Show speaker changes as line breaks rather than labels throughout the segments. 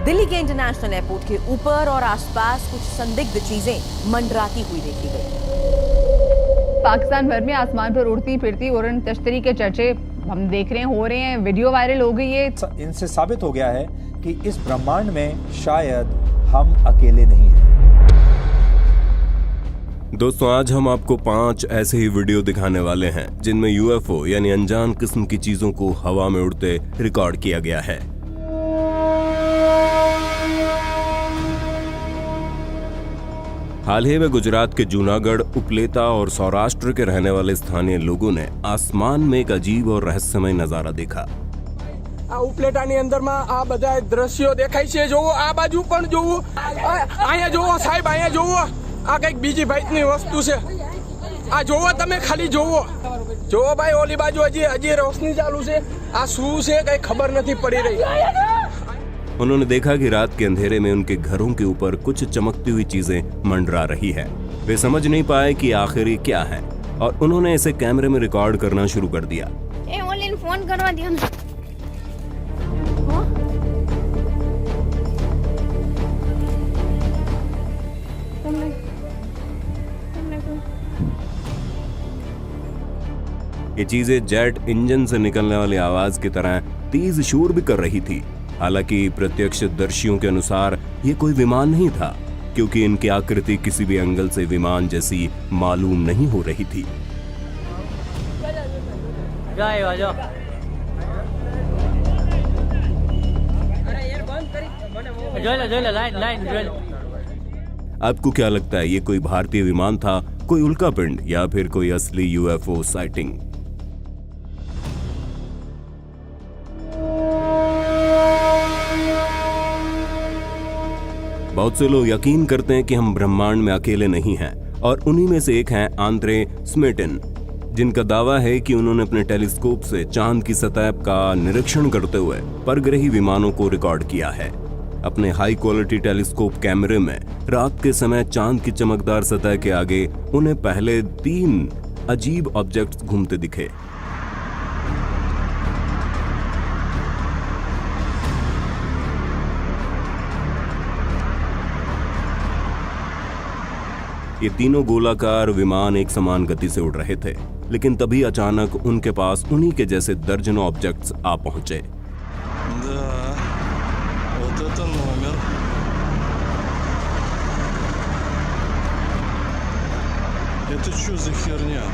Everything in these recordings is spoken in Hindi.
दिल्ली के इंटरनेशनल एयरपोर्ट के ऊपर और आसपास कुछ संदिग्ध चीजें मंडराती हुई देखी गई।
पाकिस्तान भर में आसमान पर उड़ती फिरती उड़न तश्तरी के चर्चे हम देख रहे हैं, हो रहे हैं, वीडियो वायरल हो गई है।
इनसे साबित हो गया है कि इस ब्रह्मांड में शायद हम अकेले नहीं हैं।
दोस्तों, आज हम आपको 5 ऐसे ही वीडियो दिखाने वाले हैं जिनमें यूएफओ यानी अनजान किस्म की चीजों को हवा में उड़ते रिकॉर्ड किया गया है। हाल ही में गुजरात के जूनागढ़, उपलेटा और सौराष्ट्र के रहने वाले स्थानीय लोगों ने आसमान में एक अजीब और रहस्यमय नजारा देखा।
ઉપલેટાની અંદરમાં આ બધા દ્રશ્યો દેખાય છે। જોવો આ બાજુ પણ જોવો, અહીંયા જોવો સાહેબ, અહીંયા જોવો, આ કઈક બીજી ભાઈની વસ્તુ છે। આ જોવો તમે, ખાલી જોવો, જોવો ભાઈ, ઓલી બાજુ હજી રોશની ચાલુ છે। આ શું છે કઈ ખબર નથી પડી રહી।
उन्होंने देखा कि रात के अंधेरे में उनके घरों के ऊपर कुछ चमकती हुई चीजें मंडरा रही है। वे समझ नहीं पाए कि आखिर ये क्या है और उन्होंने इसे कैमरे में रिकॉर्ड करना शुरू कर दिया।
फोन करवा दिया ना।
ये चीजें जेट इंजन से निकलने वाली आवाज की तरह तेज शोर भी कर रही थी। हालांकि प्रत्यक्षदर्शियों के अनुसार ये कोई विमान नहीं था, क्योंकि इनकी आकृति किसी भी एंगल से विमान जैसी मालूम नहीं हो रही थी। आपको क्या लगता है, ये कोई भारतीय विमान था, कोई उल्कापिंड या फिर कोई असली यूएफओ साइटिंग? बहुत से लोग यकीन करते हैं कि हम ब्रह्मांड में अकेले नहीं हैं, और उन्हीं में से एक हैं आंद्रे स्मेटिन, जिनका दावा है कि उन्होंने अपने टेलीस्कोप से चांद की सतह का निरीक्षण करते हुए परग्रही विमानों को रिकॉर्ड किया है। अपने हाई क्वालिटी टेलीस्कोप कैमरे में रात के समय चांद की चमकदार सतह के आगे उन्हें पहले 3 अजीब ऑब्जेक्ट्स घूमते दिखे। ये तीनों गोलाकार विमान एक समान गति से उड़ रहे थे, लेकिन तभी अचानक उनके पास उन्हीं के जैसे दर्जनों ऑब्जेक्ट्स आ पहुंचे।
Это что за херня?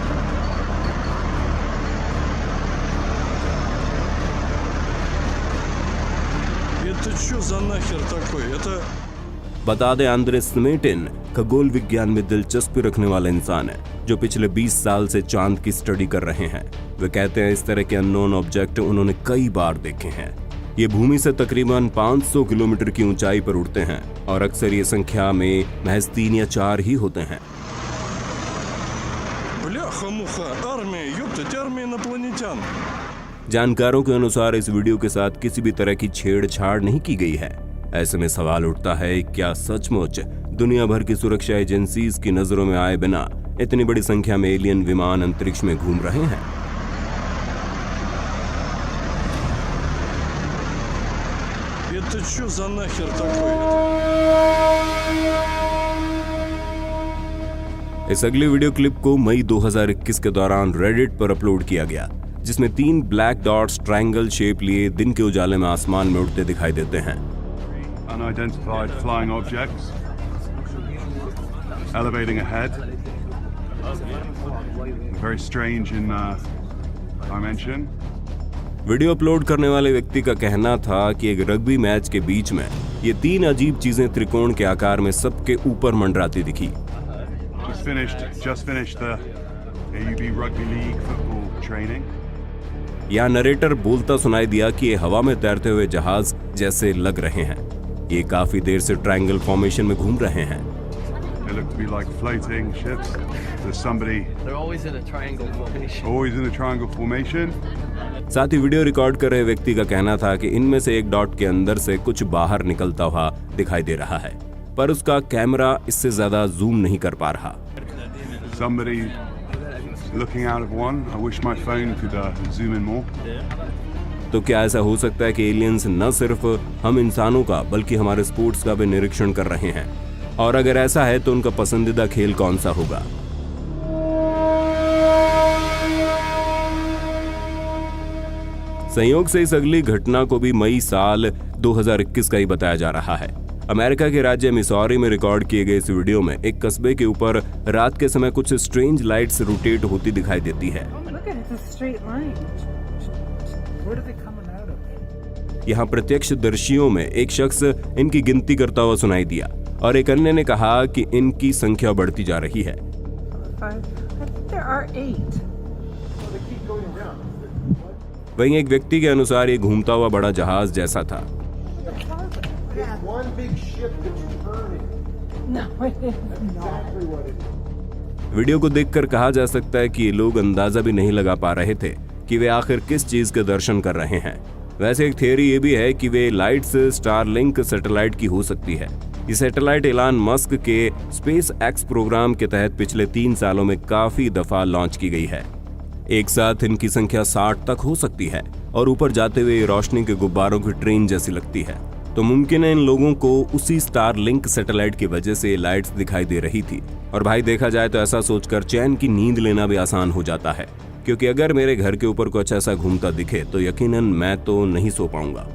Это что за нахер такой? Это
बता दें, आंद्रे स्मेटिन खगोल विज्ञान में दिलचस्पी रखने वाले इंसान है, जो पिछले 20 साल से चांद की स्टडी कर रहे हैं। वे कहते हैं इस तरह के अननोन ऑब्जेक्ट उन्होंने कई बार देखे हैं। ये भूमि से तकरीबन 500 किलोमीटर की ऊंचाई पर उड़ते हैं और अक्सर ये संख्या में महज 3 या 4 ही होते हैं। जानकारों के अनुसार इस वीडियो के साथ किसी भी तरह की छेड़छाड़ नहीं की गई है। ऐसे में सवाल उठता है, क्या सचमुच दुनिया भर की सुरक्षा एजेंसीज की नजरों में आए बिना इतनी बड़ी संख्या में एलियन विमान अंतरिक्ष में घूम रहे हैं? इस अगली वीडियो क्लिप को मई 2021 के दौरान रेडिट पर अपलोड किया गया, जिसमें 3 ब्लैक डॉट्स ट्रायंगल शेप लिए दिन के उजाले में आसमान में उड़ते दिखाई देते हैं।
Unidentified flying objects elevating ahead. Very strange in dimension.
Video upload करने वाले व्यक्ति का कहना था कि एक रग्बी मैच के बीच में ये 3 अजीब चीजें त्रिकोण के आकार में सबके ऊपर मंडराती दिखी।
Just finished the AUB Rugby League football training.
यहाँ नरेटर बोलता सुनाई दिया कि ये हवा में तैरते हुए जहाज जैसे लग रहे हैं। ये काफी देर से ट्रायंगल फॉर्मेशन में घूम रहे हैं।
They look to be like floating ships. There's somebody.
They're always in a triangle formation.
Always in a triangle formation.
साथ ही वीडियो रिकॉर्ड कर रहे व्यक्ति का कहना था कि इनमें से एक डॉट के अंदर से कुछ बाहर निकलता हुआ दिखाई दे रहा है, पर उसका कैमरा इससे ज्यादा जूम नहीं कर पा रहा।
Somebody looking out of one. I wish my phone could zoom in more.
तो क्या ऐसा हो सकता है कि एलियंस न सिर्फ हम इंसानों का बल्कि हमारे स्पोर्ट्स का भी निरीक्षण कर रहे हैं? और अगर ऐसा है तो उनका पसंदीदा खेल कौन सा होगा? संयोग से इस अगली घटना को भी मई साल 2021 का ही बताया जा रहा है। अमेरिका के राज्य मिसौरी में रिकॉर्ड किए गए इस वीडियो में एक कस्बे के ऊपर रात के समय कुछ स्ट्रेंज लाइट्स रोटेट होती दिखाई देती है। यहाँ प्रत्यक्षदर्शियों में एक शख्स इनकी गिनती करता हुआ सुनाई दिया और एक अन्य ने कहा कि इनकी संख्या बढ़ती जा रही है। वहीं एक व्यक्ति के अनुसार ये घूमता हुआ बड़ा जहाज जैसा था। वीडियो को देखकर कहा जा सकता है कि ये लोग अंदाजा भी नहीं लगा पा रहे थे कि वे आखिर किस चीज के दर्शन कर रहे हैं। वैसे एक थियरी ये भी है कि वे लाइट्स स्टारलिंक सैटेलाइट की हो सकती है। ये सैटेलाइट एलन मस्क के स्पेस एक्स प्रोग्राम के तहत पिछले 3 सालों में काफी दफा लॉन्च की गई है। एक साथ इनकी संख्या 60 तक हो सकती है और ऊपर जाते हुए रोशनी के गुब्बारों की ट्रेन जैसी लगती है। तो मुमकिन है इन लोगों को उसी स्टारलिंक सैटेलाइट की वजह से लाइट्स दिखाई दे रही थी। और भाई देखा जाए तो ऐसा सोचकर चैन की नींद लेना भी आसान हो जाता है, क्योंकि अगर मेरे घर के ऊपर कुछ ऐसा घूमता दिखे तो यकीनन मैं तो नहीं सो पाऊंगा।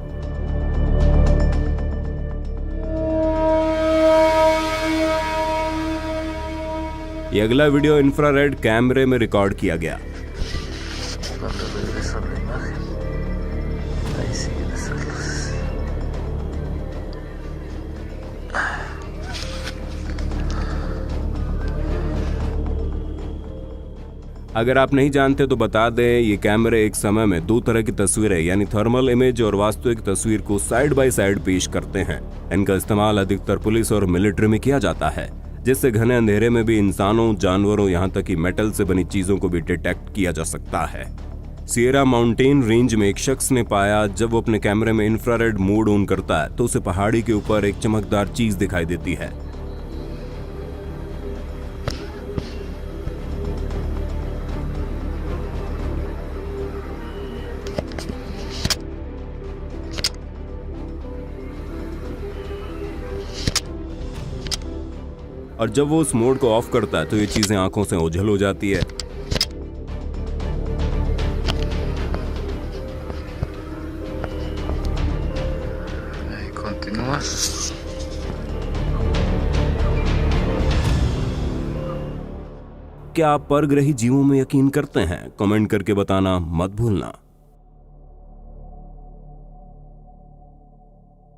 ये अगला वीडियो इंफ्रारेड कैमरे में रिकॉर्ड किया गया। अगर आप नहीं जानते तो बता दें, ये कैमरे एक समय में 2 तरह की तस्वीरें यानी थर्मल इमेज और वास्तविक तस्वीर को साइड बाय साइड पेश करते हैं। इनका इस्तेमाल अधिकतर पुलिस और मिलिट्री में किया जाता है, जिससे घने अंधेरे में भी इंसानों, जानवरों, यहाँ तक कि मेटल से बनी चीजों को भी डिटेक्ट किया जा सकता है। सियरा माउंटेन रेंज में एक शख्स ने पाया जब वो अपने कैमरे में इंफ्रारेड मोड ऑन करता है तो उसे पहाड़ी के ऊपर एक चमकदार चीज दिखाई देती है। और जब वो उस मोड को ऑफ करता है तो ये चीजें आंखों से ओझल हो जाती है। क्या आप परग्रही जीवों में यकीन करते हैं? कमेंट करके बताना मत भूलना।